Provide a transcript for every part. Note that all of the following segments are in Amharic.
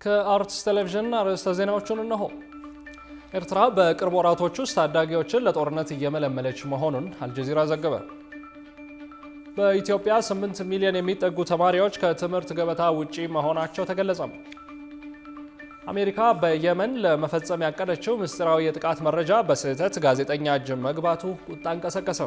ከአርትስ ቴሌቪዥን አርዕስተ ዜናዎችን እነሆ። ኤርትራ በቅርብ ወራቶች ውስጥ ታዳጊዎችን ለጦርነት እየመለመለች መሆኑን አልጀዚራ ዘገበ። በኢትዮጵያ 8 ሚሊዮን የሚጠጉ ተማሪዎች ከትምህርት ገበታ ውጪ መሆናቸው ተገለጸ። አሜሪካ በየመን ለመፈጸም ያቀደችው ምስጢራዊ የጥቃት መረጃ በስህተት ጋዜጠኛ እጅ መግባቱ ቁጣን ቀሰቀሰ።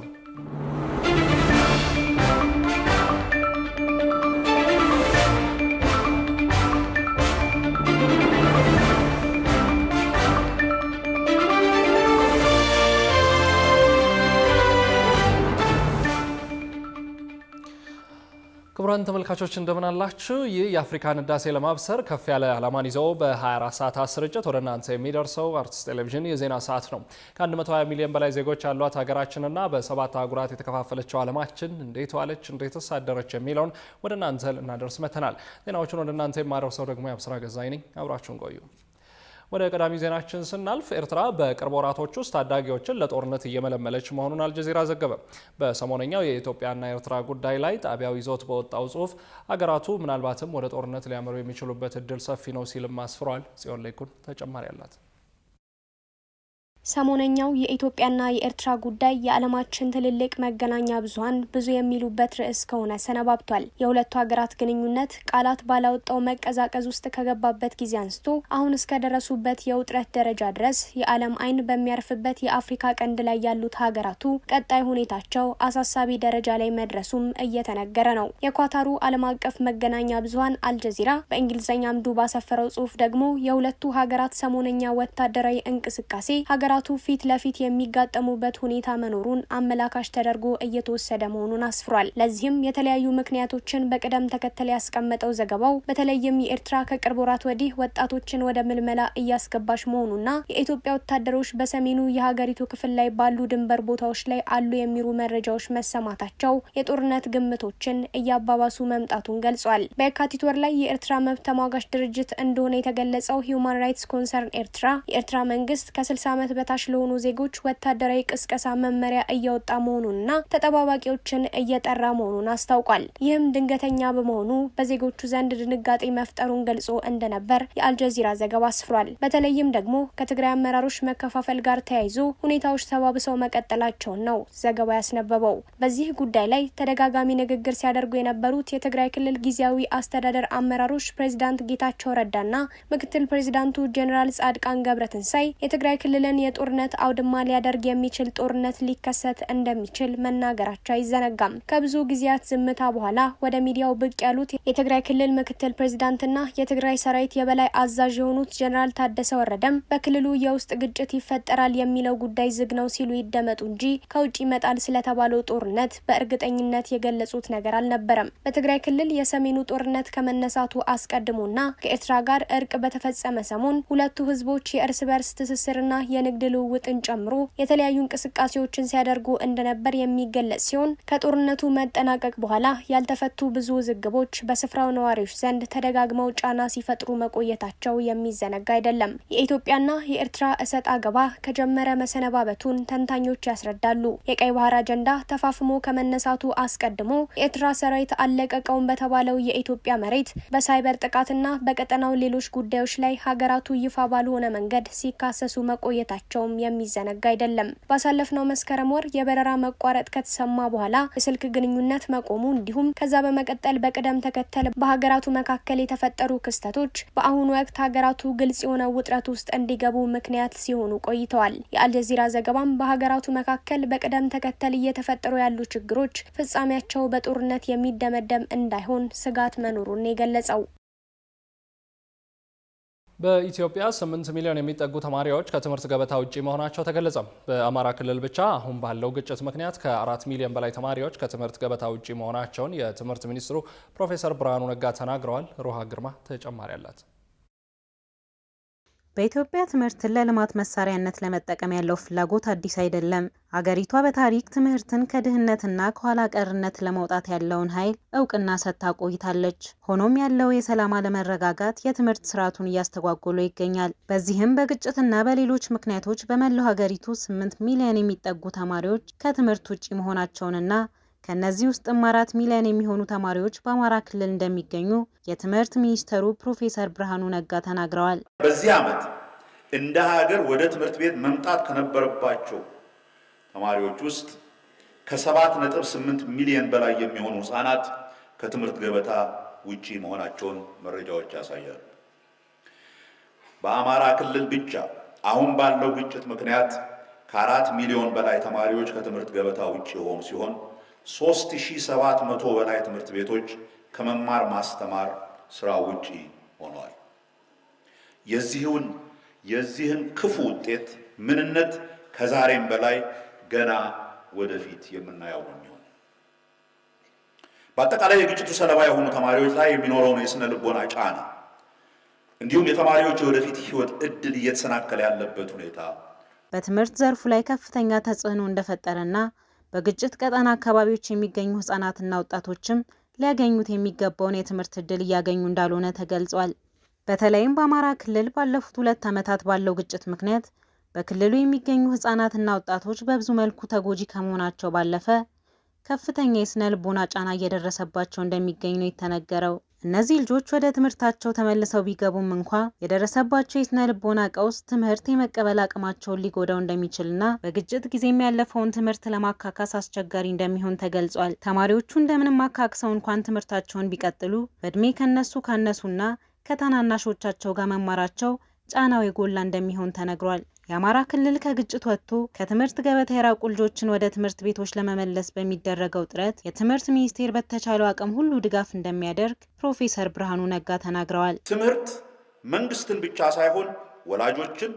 ክቡራን ተመልካቾች እንደምን አላችሁ? ይህ የአፍሪካን ህዳሴ ለማብሰር ከፍ ያለ ዓላማን ይዞ በ24 ሰዓታት ስርጭት ወደ እናንተ የሚደርሰው አርትስ ቴሌቪዥን የዜና ሰዓት ነው። ከ120 ሚሊዮን በላይ ዜጎች ያሏት ሀገራችንና በሰባት አህጉራት የተከፋፈለችው ዓለማችን እንዴት ዋለች፣ እንዴትስ አደረች የሚለውን ወደ እናንተ ልናደርስ መተናል። ዜናዎቹን ወደ እናንተ የማደርሰው ደግሞ የአብስራ ገዛኝ ነኝ። አብራችሁን ቆዩ። ወደ ቀዳሚ ዜናችን ስናልፍ ኤርትራ በቅርብ ወራቶች ውስጥ ታዳጊዎችን ለጦርነት እየመለመለች መሆኑን አልጀዚራ ዘገበ። በሰሞነኛው የኢትዮጵያና ኤርትራ ጉዳይ ላይ ጣቢያው ይዞት በወጣው ጽሑፍ ሀገራቱ ምናልባትም ወደ ጦርነት ሊያመሩ የሚችሉበት እድል ሰፊ ነው ሲልም አስፍሯል። ጽዮን ላይኩን ተጨማሪ አላት። ሰሞነኛው የኢትዮጵያና የኤርትራ ጉዳይ የዓለማችን ትልልቅ መገናኛ ብዙሃን ብዙ የሚሉበት ርዕስ ከሆነ ሰነባብቷል። የሁለቱ ሀገራት ግንኙነት ቃላት ባላወጣው መቀዛቀዝ ውስጥ ከገባበት ጊዜ አንስቶ አሁን እስከደረሱበት የውጥረት ደረጃ ድረስ የዓለም ዓይን በሚያርፍበት የአፍሪካ ቀንድ ላይ ያሉት ሀገራቱ ቀጣይ ሁኔታቸው አሳሳቢ ደረጃ ላይ መድረሱም እየተነገረ ነው። የኳታሩ ዓለም አቀፍ መገናኛ ብዙሃን አልጀዚራ በእንግሊዝኛ አምዱ ባሰፈረው ጽሑፍ ደግሞ የሁለቱ ሀገራት ሰሞነኛ ወታደራዊ እንቅስቃሴ ሀገራቱ ፊት ለፊት የሚጋጠሙበት ሁኔታ መኖሩን አመላካሽ ተደርጎ እየተወሰደ መሆኑን አስፍሯል። ለዚህም የተለያዩ ምክንያቶችን በቅደም ተከተል ያስቀመጠው ዘገባው በተለይም የኤርትራ ከቅርብ ወራት ወዲህ ወጣቶችን ወደ ምልመላ እያስገባች መሆኑና የኢትዮጵያ ወታደሮች በሰሜኑ የሀገሪቱ ክፍል ላይ ባሉ ድንበር ቦታዎች ላይ አሉ የሚሉ መረጃዎች መሰማታቸው የጦርነት ግምቶችን እያባባሱ መምጣቱን ገልጿል። በየካቲት ወር ላይ የኤርትራ መብት ተሟጋች ድርጅት እንደሆነ የተገለጸው ሂውማን ራይትስ ኮንሰርን ኤርትራ የኤርትራ መንግስት ከ60 ዓመት በታች ለሆኑ ዜጎች ወታደራዊ ቅስቀሳ መመሪያ እያወጣ መሆኑንና ተጠባባቂዎችን እየጠራ መሆኑን አስታውቋል። ይህም ድንገተኛ በመሆኑ በዜጎቹ ዘንድ ድንጋጤ መፍጠሩን ገልጾ እንደነበር የአልጀዚራ ዘገባ አስፍሯል። በተለይም ደግሞ ከትግራይ አመራሮች መከፋፈል ጋር ተያይዞ ሁኔታዎች ተባብሰው መቀጠላቸውን ነው ዘገባ ያስነበበው። በዚህ ጉዳይ ላይ ተደጋጋሚ ንግግር ሲያደርጉ የነበሩት የትግራይ ክልል ጊዜያዊ አስተዳደር አመራሮች ፕሬዝዳንት ጌታቸው ረዳና ምክትል ፕሬዝዳንቱ ጄኔራል ጻድቃን ገብረትንሳይ የትግራይ ክልልን የጦርነት አውድማ ሊያደርግ የሚችል ጦርነት ሊከሰት እንደሚችል መናገራቸው አይዘነጋም። ከብዙ ጊዜያት ዝምታ በኋላ ወደ ሚዲያው ብቅ ያሉት የትግራይ ክልል ምክትል ፕሬዝዳንትና የትግራይ ሰራዊት የበላይ አዛዥ የሆኑት ጄኔራል ታደሰ ወረደም በክልሉ የውስጥ ግጭት ይፈጠራል የሚለው ጉዳይ ዝግ ነው ሲሉ ይደመጡ እንጂ ከውጭ ይመጣል ስለተባለው ጦርነት በእርግጠኝነት የገለጹት ነገር አልነበረም። በትግራይ ክልል የሰሜኑ ጦርነት ከመነሳቱ አስቀድሞና ከኤርትራ ጋር እርቅ በተፈጸመ ሰሞን ሁለቱ ህዝቦች የእርስ በርስ ትስስርና የንግድ ልውውጥን ጨምሮ የተለያዩ እንቅስቃሴዎችን ሲያደርጉ እንደነበር የሚገለጽ ሲሆን ከጦርነቱ መጠናቀቅ በኋላ ያልተፈቱ ብዙ ውዝግቦች በስፍራው ነዋሪዎች ዘንድ ተደጋግመው ጫና ሲፈጥሩ መቆየታቸው የሚዘነጋ አይደለም። የኢትዮጵያና የኤርትራ እሰጥ አገባ ከጀመረ መሰነባበቱን ተንታኞች ያስረዳሉ። የቀይ ባህር አጀንዳ ተፋፍሞ ከመነሳቱ አስቀድሞ የኤርትራ ሰራዊት አለቀቀውን በተባለው የኢትዮጵያ መሬት በሳይበር ጥቃትና በቀጠናው ሌሎች ጉዳዮች ላይ ሀገራቱ ይፋ ባልሆነ መንገድ ሲካሰሱ መቆየታቸውም የሚዘነጋ አይደለም። ባሳለፍነው መስከረም ወር የበረራ መቋረጥ ከተሰማ በኋላ የስልክ ግንኙነት መቆሙ እንዲሁም ከዛ በመቀጠል በቅደም ተከተል በሀገራቱ መካከል የተፈጠሩ ክስተቶች በአሁኑ ወቅት ሀገራቱ ግልጽ የሆነ ውጥረት ውስጥ እንዲገቡ ምክንያት ሲሆኑ ቆይተዋል። የአልጀዚራ ዘገባም በሀገራቱ መካከል በቅደም ተከተል እየተፈጠሩ ያሉ ችግሮች ፍጻሜያቸው በጦርነት የሚደመደም እንዳይሆን ስጋት መኖሩን የገለጸው። በኢትዮጵያ 8 ሚሊዮን የሚጠጉ ተማሪዎች ከትምህርት ገበታ ውጪ መሆናቸው ተገለጸ። በአማራ ክልል ብቻ አሁን ባለው ግጭት ምክንያት ከ4 ሚሊዮን በላይ ተማሪዎች ከትምህርት ገበታ ውጪ መሆናቸውን የትምህርት ሚኒስትሩ ፕሮፌሰር ብርሃኑ ነጋ ተናግረዋል። ሮሃ ግርማ ተጨማሪ አላት። በኢትዮጵያ ትምህርትን ለልማት መሳሪያነት ለመጠቀም ያለው ፍላጎት አዲስ አይደለም። አገሪቷ በታሪክ ትምህርትን ከድህነትና ከኋላ ቀርነት ለማውጣት ያለውን ኃይል እውቅና ሰጥታ ቆይታለች። ሆኖም ያለው የሰላም አለመረጋጋት የትምህርት ስርዓቱን እያስተጓጎለ ይገኛል። በዚህም በግጭትና በሌሎች ምክንያቶች በመላው ሀገሪቱ 8 ሚሊዮን የሚጠጉ ተማሪዎች ከትምህርት ውጪ መሆናቸውንና ከነዚህ ውስጥም 4 ሚሊዮን የሚሆኑ ተማሪዎች በአማራ ክልል እንደሚገኙ የትምህርት ሚኒስተሩ ፕሮፌሰር ብርሃኑ ነጋ ተናግረዋል። በዚህ ዓመት እንደ ሀገር ወደ ትምህርት ቤት መምጣት ከነበረባቸው ተማሪዎች ውስጥ ከ7.8 ሚሊዮን በላይ የሚሆኑ ህጻናት ከትምህርት ገበታ ውጪ መሆናቸውን መረጃዎች ያሳያሉ። በአማራ ክልል ብቻ አሁን ባለው ግጭት ምክንያት ከ4 ሚሊዮን በላይ ተማሪዎች ከትምህርት ገበታ ውጪ የሆኑ ሲሆን 3700 በላይ ትምህርት ቤቶች ከመማር ማስተማር ስራ ውጪ ሆነዋል። የዚህን ክፉ ውጤት ምንነት ከዛሬም በላይ ገና ወደፊት የምናየው ነው የሚሆነው። በአጠቃላይ የግጭቱ ሰለባ የሆኑ ተማሪዎች ላይ የሚኖረውን የስነ ልቦና ጫና እንዲሁም የተማሪዎች የወደፊት ህይወት እድል እየተሰናከለ ያለበት ሁኔታ በትምህርት ዘርፉ ላይ ከፍተኛ ተጽዕኖ እንደፈጠረና በግጭት ቀጠና አካባቢዎች የሚገኙ ህጻናትና ወጣቶችም ሊያገኙት የሚገባውን የትምህርት እድል እያገኙ እንዳልሆነ ተገልጿል። በተለይም በአማራ ክልል ባለፉት 2 ዓመታት ባለው ግጭት ምክንያት በክልሉ የሚገኙ ህጻናትና ወጣቶች በብዙ መልኩ ተጎጂ ከመሆናቸው ባለፈ ከፍተኛ የስነ ልቦና ጫና እየደረሰባቸው እንደሚገኝ ነው የተነገረው። እነዚህ ልጆች ወደ ትምህርታቸው ተመልሰው ቢገቡም እንኳ የደረሰባቸው የስነ ልቦና ቀውስ ትምህርት የመቀበል አቅማቸውን ሊጎዳው እንደሚችልና በግጭት ጊዜም ያለፈውን ትምህርት ለማካካስ አስቸጋሪ እንደሚሆን ተገልጿል። ተማሪዎቹ እንደምንም አካክሰው እንኳን ትምህርታቸውን ቢቀጥሉ በእድሜ ከነሱ ካነሱና ከታናናሾቻቸው ጋር መማራቸው ጫናው የጎላ እንደሚሆን ተነግሯል። የአማራ ክልል ከግጭት ወጥቶ ከትምህርት ገበታ የራቁ ልጆችን ወደ ትምህርት ቤቶች ለመመለስ በሚደረገው ጥረት የትምህርት ሚኒስቴር በተቻለው አቅም ሁሉ ድጋፍ እንደሚያደርግ ፕሮፌሰር ብርሃኑ ነጋ ተናግረዋል። ትምህርት መንግስትን ብቻ ሳይሆን ወላጆችን፣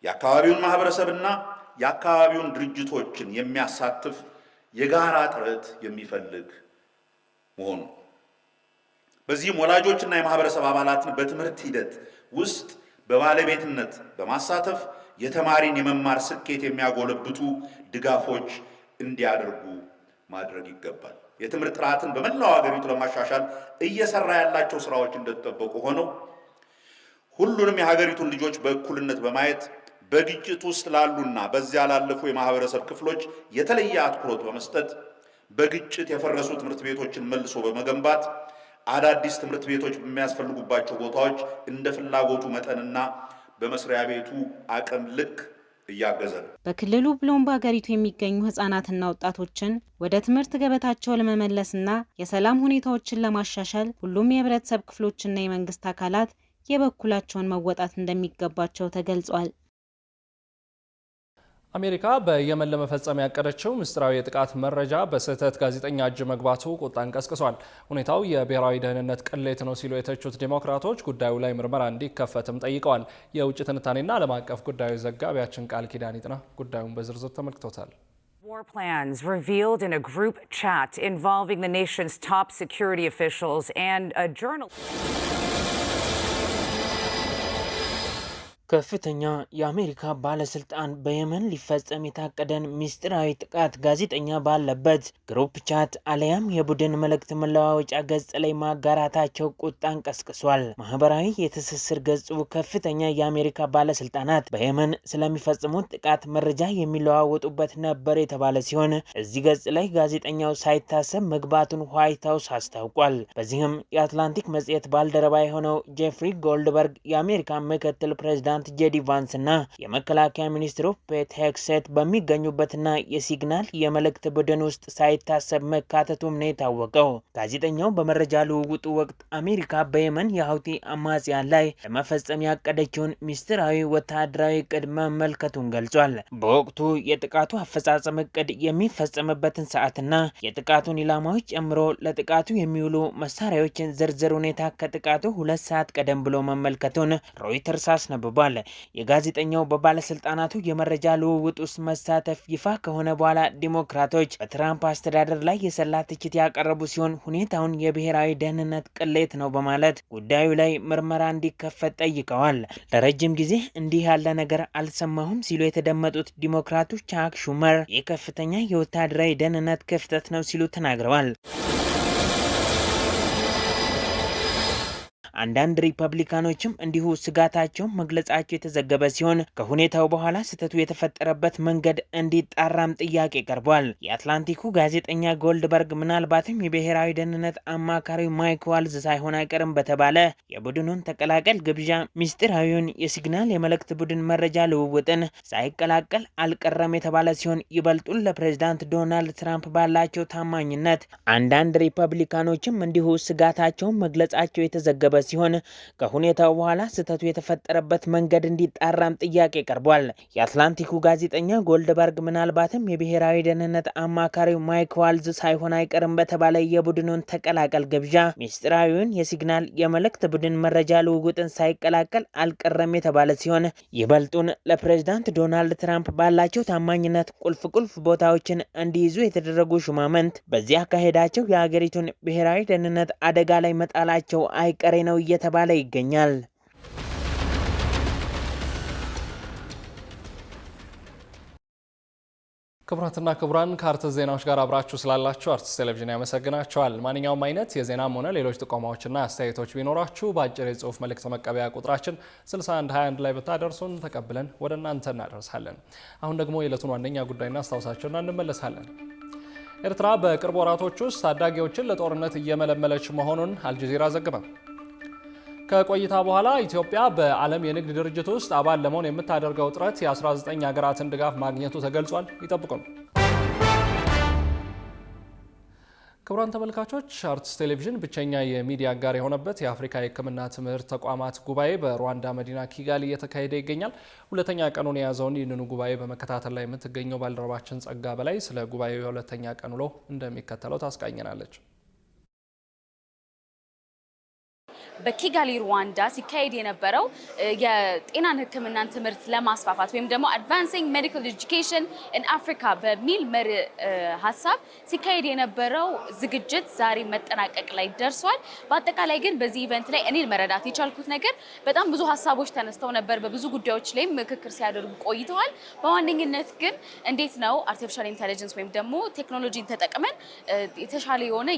የአካባቢውን ማህበረሰብና የአካባቢውን ድርጅቶችን የሚያሳትፍ የጋራ ጥረት የሚፈልግ መሆኑ በዚህም ወላጆችና የማህበረሰብ አባላትን በትምህርት ሂደት ውስጥ በባለቤትነት በማሳተፍ የተማሪን የመማር ስኬት የሚያጎለብቱ ድጋፎች እንዲያደርጉ ማድረግ ይገባል። የትምህርት ጥራትን በመላው ሀገሪቱ ለማሻሻል እየሰራ ያላቸው ስራዎች እንደተጠበቁ ሆነው ሁሉንም የሀገሪቱን ልጆች በእኩልነት በማየት በግጭት ውስጥ ላሉና በዚያ ላለፉ የማህበረሰብ ክፍሎች የተለየ አትኩሮት በመስጠት በግጭት የፈረሱ ትምህርት ቤቶችን መልሶ በመገንባት አዳዲስ ትምህርት ቤቶች በሚያስፈልጉባቸው ቦታዎች እንደ ፍላጎቱ መጠንና በመስሪያ ቤቱ አቅም ልክ እያገዘ ነው። በክልሉ ብሎም በሀገሪቱ የሚገኙ ህጻናትና ወጣቶችን ወደ ትምህርት ገበታቸው ለመመለስና የሰላም ሁኔታዎችን ለማሻሻል ሁሉም የህብረተሰብ ክፍሎችና የመንግስት አካላት የበኩላቸውን መወጣት እንደሚገባቸው ተገልጿል። አሜሪካ በየመን ለመፈጸም ያቀደችው ምስጢራዊ የጥቃት መረጃ በስህተት ጋዜጠኛ እጅ መግባቱ ቁጣን ቀስቅሷል። ሁኔታው የብሔራዊ ደህንነት ቅሌት ነው ሲሉ የተቹት ዲሞክራቶች ጉዳዩ ላይ ምርመራ እንዲከፈትም ጠይቀዋል። የውጭ ትንታኔና ዓለም አቀፍ ጉዳዮች ዘጋቢያችን ቃል ኪዳን ይጥና ጉዳዩን በዝርዝር ተመልክቶታል። War plans revealed in a group chat involving the nation's top security officials and a journalist. ከፍተኛ የአሜሪካ ባለስልጣን በየመን ሊፈጸም የታቀደን ምስጢራዊ ጥቃት ጋዜጠኛ ባለበት ግሩፕ ቻት አለያም የቡድን መልእክት መለዋወጫ ገጽ ላይ ማጋራታቸው ቁጣን ቀስቅሷል። ማህበራዊ የትስስር ገጹ ከፍተኛ የአሜሪካ ባለስልጣናት በየመን ስለሚፈጽሙት ጥቃት መረጃ የሚለዋወጡበት ነበር የተባለ ሲሆን እዚህ ገጽ ላይ ጋዜጠኛው ሳይታሰብ መግባቱን ዋይት ሀውስ አስታውቋል። በዚህም የአትላንቲክ መጽሔት ባልደረባ የሆነው ጄፍሪ ጎልድበርግ የአሜሪካ ምክትል ፕሬዝዳንት ጄዲ ቫንስ እና የመከላከያ ሚኒስትሩ ፔት ሄግሴት በሚገኙበትና የሲግናል የመልእክት ቡድን ውስጥ ሳይታሰብ መካተቱም ነው የታወቀው። ጋዜጠኛው በመረጃ ልውውጡ ወቅት አሜሪካ በየመን የሀውቲ አማጽያን ላይ ለመፈጸም ያቀደችውን ምስጢራዊ ወታደራዊ እቅድ መመልከቱን ገልጿል። በወቅቱ የጥቃቱ አፈጻጸም እቅድ የሚፈጸምበትን ሰዓትና የጥቃቱን ኢላማዎች ጨምሮ ለጥቃቱ የሚውሉ መሳሪያዎችን ዝርዝር ሁኔታ ከጥቃቱ 2 ሰዓት ቀደም ብሎ መመልከቱን ሮይተርስ አስነብቧል። የጋዜጠኛው በባለስልጣናቱ የመረጃ ልውውጥ ውስጥ መሳተፍ ይፋ ከሆነ በኋላ ዲሞክራቶች በትራምፕ አስተዳደር ላይ የሰላ ትችት ያቀረቡ ሲሆን ሁኔታውን የብሔራዊ ደህንነት ቅሌት ነው በማለት ጉዳዩ ላይ ምርመራ እንዲከፈት ጠይቀዋል። ለረጅም ጊዜ እንዲህ ያለ ነገር አልሰማሁም ሲሉ የተደመጡት ዲሞክራቱ ቻክ ሹመር የከፍተኛ የወታደራዊ ደህንነት ክፍተት ነው ሲሉ ተናግረዋል። አንዳንድ ሪፐብሊካኖችም እንዲሁ ስጋታቸውን መግለጻቸው የተዘገበ ሲሆን ከሁኔታው በኋላ ስህተቱ የተፈጠረበት መንገድ እንዲጣራም ጥያቄ ቀርቧል። የአትላንቲኩ ጋዜጠኛ ጎልድበርግ ምናልባትም የብሔራዊ ደህንነት አማካሪው ማይክ ዋልዝ ሳይሆን አይቀርም በተባለ የቡድኑን ተቀላቀል ግብዣ ሚስጥራዊውን የሲግናል የመልእክት ቡድን መረጃ ልውውጥን ሳይቀላቀል አልቀረም የተባለ ሲሆን ይበልጡን ለፕሬዝዳንት ዶናልድ ትራምፕ ባላቸው ታማኝነት አንዳንድ ሪፐብሊካኖችም እንዲሁ ስጋታቸውን መግለጻቸው የተዘገበ ሲሆን ከሁኔታው በኋላ ስህተቱ የተፈጠረበት መንገድ እንዲጣራም ጥያቄ ቀርቧል። የአትላንቲኩ ጋዜጠኛ ጎልድበርግ ምናልባትም የብሔራዊ ደህንነት አማካሪው ማይክ ዋልዝ ሳይሆን አይቀርም በተባለ የቡድኑን ተቀላቀል ግብዣ ሚስጥራዊውን የሲግናል የመልእክት ቡድን መረጃ ልውውጥን ሳይቀላቀል አልቀረም የተባለ ሲሆን ይበልጡን ለፕሬዝዳንት ዶናልድ ትራምፕ ባላቸው ታማኝነት ቁልፍ ቦታዎችን እንዲይዙ የተደረጉ ሹማምንት በዚህ አካሄዳቸው የሀገሪቱን ብሔራዊ ደህንነት አደጋ ላይ መጣላቸው አይቀሬ ነው እየተባለ ይገኛል። ክቡራትና ክቡራን ከአርትስ ዜናዎች ጋር አብራችሁ ስላላችሁ አርትስ ቴሌቪዥን ያመሰግናችኋል። ማንኛውም አይነት የዜናም ሆነ ሌሎች ጥቆማዎችና አስተያየቶች ቢኖራችሁ በአጭር የጽሁፍ መልእክት መቀበያ ቁጥራችን 6121 ላይ ብታደርሱን ተቀብለን ወደ እናንተ እናደርሳለን። አሁን ደግሞ የዕለቱን ዋነኛ ጉዳይ እናስታውሳችሁና እንመለሳለን። ኤርትራ በቅርብ ወራቶች ውስጥ ታዳጊዎችን ለጦርነት እየመለመለች መሆኑን አልጀዚራ ዘገበ። ከቆይታ በኋላ ኢትዮጵያ በዓለም የንግድ ድርጅት ውስጥ አባል ለመሆን የምታደርገው ጥረት የ19 ሀገራትን ድጋፍ ማግኘቱ ተገልጿል። ይጠብቁን። ክቡራን ተመልካቾች አርትስ ቴሌቪዥን ብቸኛ የሚዲያ አጋር የሆነበት የአፍሪካ የሕክምና ትምህርት ተቋማት ጉባኤ በሩዋንዳ መዲና ኪጋሊ እየተካሄደ ይገኛል። ሁለተኛ ቀኑን የያዘውን ይህንኑ ጉባኤ በመከታተል ላይ የምትገኘው ባልደረባችን ጸጋ በላይ ስለ ጉባኤው የሁለተኛ ቀን ውሎ እንደሚከተለው ታስቃኘናለች። በኪጋሊ ሩዋንዳ ሲካሄድ የነበረው የጤናን ሕክምናን ትምህርት ለማስፋፋት ወይም ደግሞ አድቫንሲንግ ሜዲካል ኤጁኬሽን ኢን አፍሪካ በሚል መሪ ሀሳብ ሲካሄድ የነበረው ዝግጅት ዛሬ መጠናቀቅ ላይ ደርሷል። በአጠቃላይ ግን በዚህ ኢቨንት ላይ እኔ መረዳት የቻልኩት ነገር በጣም ብዙ ሀሳቦች ተነስተው ነበር። በብዙ ጉዳዮች ላይ ምክክር ሲያደርጉ ቆይተዋል። በዋነኝነት ግን እንዴት ነው አርቲፊሻል ኢንተለጀንስ ወይም ደግሞ ቴክኖሎጂን ተጠቅመን የተሻለ የሆነ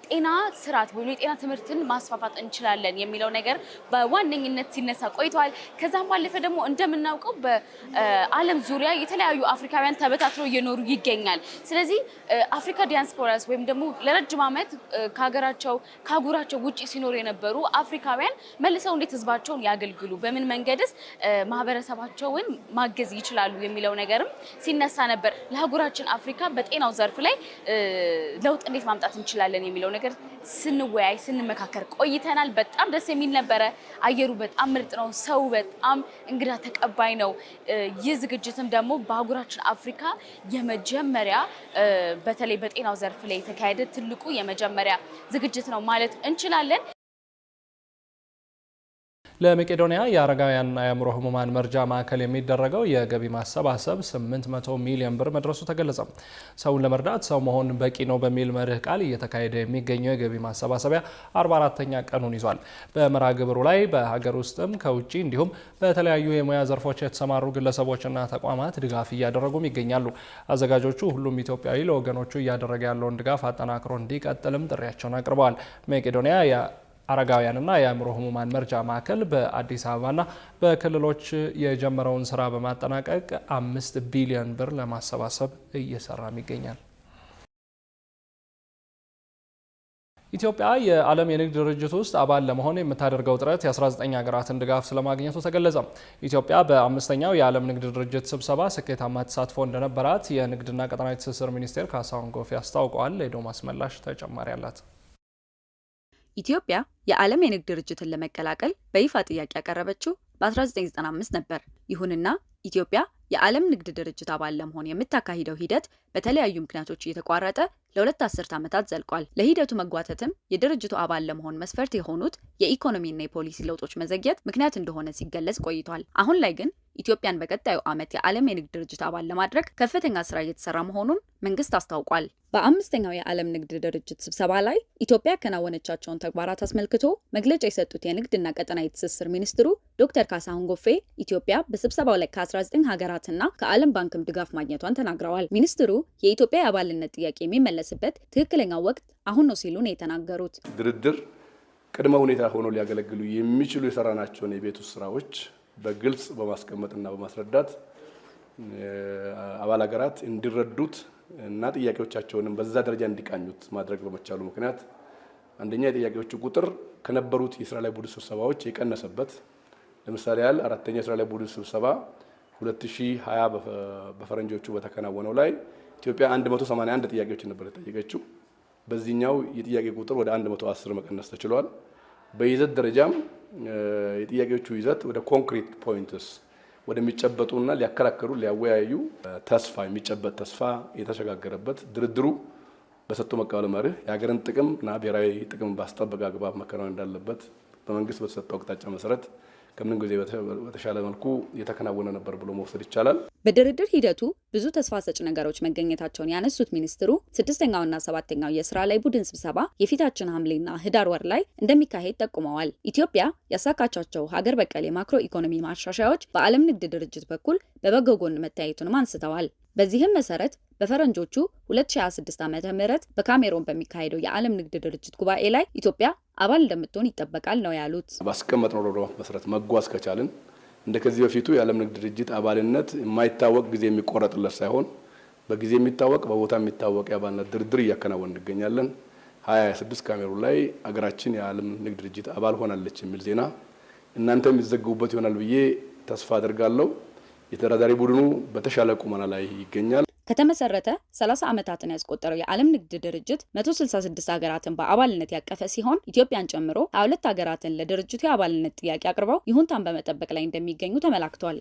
ጤና ስርዓት ወይ የጤና ትምህርትን ማስፋፋት እንችላለን የሚለው ነገር በዋነኝነት ሲነሳ ቆይተዋል። ከዛም ባለፈ ደግሞ እንደምናውቀው በዓለም ዙሪያ የተለያዩ አፍሪካውያን ተበታትነው እየኖሩ ይገኛል። ስለዚህ አፍሪካ ዲያስፖራስ ወይም ደግሞ ለረጅም ዓመት ከአህጉራቸው ውጪ ሲኖሩ የነበሩ አፍሪካውያን መልሰው እንዴት ህዝባቸውን ያገልግሉ፣ በምን መንገድስ ማህበረሰባቸውን ማገዝ ይችላሉ የሚለው ነገርም ሲነሳ ነበር። ለአህጉራችን አፍሪካ በጤናው ዘርፍ ላይ ለውጥ እንዴት ማምጣት እንችላለን የሚለው ነገር ስንወያይ ስንመካከር ቆይተናል። በጣም ደስ የሚል ነበረ። አየሩ በጣም ምርጥ ነው። ሰው በጣም እንግዳ ተቀባይ ነው። ይህ ዝግጅትም ደግሞ በአህጉራችን አፍሪካ የመጀመሪያ በተለይ በጤናው ዘርፍ ላይ የተካሄደ ትልቁ የመጀመሪያ ዝግጅት ነው ማለት እንችላለን። ለመቄዶንያ የአረጋውያንና የአእምሮ ህሙማን መርጃ ማዕከል የሚደረገው የገቢ ማሰባሰብ 800 ሚሊዮን ብር መድረሱ ተገለጸ። ሰውን ለመርዳት ሰው መሆን በቂ ነው በሚል መርህ ቃል እየተካሄደ የሚገኘው የገቢ ማሰባሰቢያ 44ኛ ቀኑን ይዟል። በመርሃ ግብሩ ላይ በሀገር ውስጥም ከውጭ እንዲሁም በተለያዩ የሙያ ዘርፎች የተሰማሩ ግለሰቦችና ተቋማት ድጋፍ እያደረጉም ይገኛሉ። አዘጋጆቹ ሁሉም ኢትዮጵያዊ ለወገኖቹ እያደረገ ያለውን ድጋፍ አጠናክሮ እንዲቀጥልም ጥሪያቸውን አቅርበዋል። መቄዶንያ አረጋውያንና የአእምሮ ህሙማን መርጃ ማዕከል በአዲስ አበባና በክልሎች የጀመረውን ስራ በማጠናቀቅ 5 ቢሊዮን ብር ለማሰባሰብ እየሰራም ይገኛል። ኢትዮጵያ የዓለም የንግድ ድርጅት ውስጥ አባል ለመሆን የምታደርገው ጥረት የ19 ሀገራትን ድጋፍ ስለማግኘቱ ተገለጸ። ኢትዮጵያ በ5ኛው የዓለም ንግድ ድርጅት ስብሰባ ስኬታማ ተሳትፎ እንደነበራት የንግድና ቀጠናዊ ትስስር ሚኒስቴር ካሳሁን ጎፌ አስታውቀዋል። ሌዶ ማስመላሽ ተጨማሪ አላት። ኢትዮጵያ የዓለም የንግድ ድርጅትን ለመቀላቀል በይፋ ጥያቄ ያቀረበችው በ1995 ነበር። ይሁንና ኢትዮጵያ የዓለም ንግድ ድርጅት አባል ለመሆን የምታካሂደው ሂደት በተለያዩ ምክንያቶች እየተቋረጠ ለ2 አስርት ዓመታት ዘልቋል። ለሂደቱ መጓተትም የድርጅቱ አባል ለመሆን መስፈርት የሆኑት የኢኮኖሚና የፖሊሲ ለውጦች መዘግየት ምክንያት እንደሆነ ሲገለጽ ቆይቷል። አሁን ላይ ግን ኢትዮጵያን በቀጣዩ ዓመት የዓለም የንግድ ድርጅት አባል ለማድረግ ከፍተኛ ስራ እየተሰራ መሆኑን መንግስት አስታውቋል። በ5ኛው የዓለም ንግድ ድርጅት ስብሰባ ላይ ኢትዮጵያ ያከናወነቻቸውን ተግባራት አስመልክቶ መግለጫ የሰጡት የንግድና ቀጠናዊ ትስስር ሚኒስትሩ ዶክተር ካሳሁን ጎፌ ኢትዮጵያ በስብሰባው ላይ ከ19 ሀገራትና ከዓለም ባንክም ድጋፍ ማግኘቷን ተናግረዋል። ሚኒስትሩ የኢትዮጵያ የአባልነት ጥያቄ የሚመለስበት ትክክለኛው ወቅት አሁን ነው ሲሉ ነው የተናገሩት። ድርድር ቅድመ ሁኔታ ሆኖ ሊያገለግሉ የሚችሉ የሰራናቸውን የቤት ውስጥ ስራዎች በግልጽ በማስቀመጥና በማስረዳት አባል ሀገራት እንዲረዱት እና ጥያቄዎቻቸውንም በዛ ደረጃ እንዲቃኙት ማድረግ በመቻሉ ምክንያት አንደኛ የጥያቄዎቹ ቁጥር ከነበሩት የስራ ላይ ቡድን ስብሰባዎች የቀነሰበት ለምሳሌ ያህል አራተኛ የስራ ላይ ቡድን ስብሰባ 2020 በፈረንጆቹ በተከናወነው ላይ ኢትዮጵያ 181 ጥያቄዎች ነበር የጠየቀችው። በዚህኛው የጥያቄ ቁጥር ወደ 110 መቀነስ ተችሏል። በይዘት ደረጃም የጥያቄዎቹ ይዘት ወደ ኮንክሪት ፖይንትስ ወደሚጨበጡና ሊያከራከሩ ሊያወያዩ ተስፋ የሚጨበጥ ተስፋ የተሸጋገረበት ድርድሩ በሰጡ መቀበል መርህ የሀገርን ጥቅምና ብሔራዊ ጥቅም ባስጠበቀ አግባብ መከናወን እንዳለበት በመንግስት በተሰጠው አቅጣጫ መሰረት ከምን ጊዜ በተሻለ መልኩ የተከናወነ ነበር ብሎ መውሰድ ይቻላል። በድርድር ሂደቱ ብዙ ተስፋ ሰጭ ነገሮች መገኘታቸውን ያነሱት ሚኒስትሩ 6ኛውና 7ኛው የስራ ላይ ቡድን ስብሰባ የፊታችን ሐምሌና ህዳር ወር ላይ እንደሚካሄድ ጠቁመዋል። ኢትዮጵያ ያሳካቻቸው ሀገር በቀል የማክሮ ኢኮኖሚ ማሻሻያዎች በዓለም ንግድ ድርጅት በኩል በበጎ ጎን መታየቱንም አንስተዋል። በዚህም መሰረት በፈረንጆቹ 2026 ዓ.ም በካሜሮን በሚካሄደው የዓለም ንግድ ድርጅት ጉባኤ ላይ ኢትዮጵያ አባል እንደምትሆን ይጠበቃል ነው ያሉት። ባስቀመጥነው ሮድማፕ መሰረት መጓዝ ከቻልን እንደከዚህ በፊቱ የዓለም ንግድ ድርጅት አባልነት የማይታወቅ ጊዜ የሚቆረጥለት ሳይሆን በጊዜ የሚታወቅ በቦታ የሚታወቅ የአባልነት ድርድር እያከናወን እንገኛለን። 2026 ካሜሮን ላይ አገራችን የዓለም ንግድ ድርጅት አባል ሆናለች የሚል ዜና እናንተ የሚዘገቡበት ይሆናል ብዬ ተስፋ አደርጋለሁ። የተደራዳሪ ቡድኑ በተሻለ ቁመና ላይ ይገኛል። ከተመሰረተ 30 ዓመታትን ያስቆጠረው የዓለም ንግድ ድርጅት 166 ሀገራትን በአባልነት ያቀፈ ሲሆን ኢትዮጵያን ጨምሮ 22 ሀገራትን ለድርጅቱ የአባልነት ጥያቄ አቅርበው ይሁንታን በመጠበቅ ላይ እንደሚገኙ ተመላክቷል።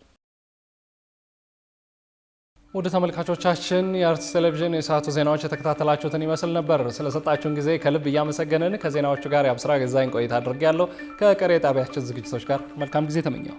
ወደ ተመልካቾቻችን የአርትስ ቴሌቪዥን የሰዓቱ ዜናዎች የተከታተላችሁትን ይመስል ነበር። ስለሰጣችሁን ጊዜ ከልብ እያመሰገንን ከዜናዎቹ ጋር የአብስራ ገዛኝ ቆይታ አድርጌያለሁ። ከቀሪ ጣቢያችን ዝግጅቶች ጋር መልካም ጊዜ ተመኘው።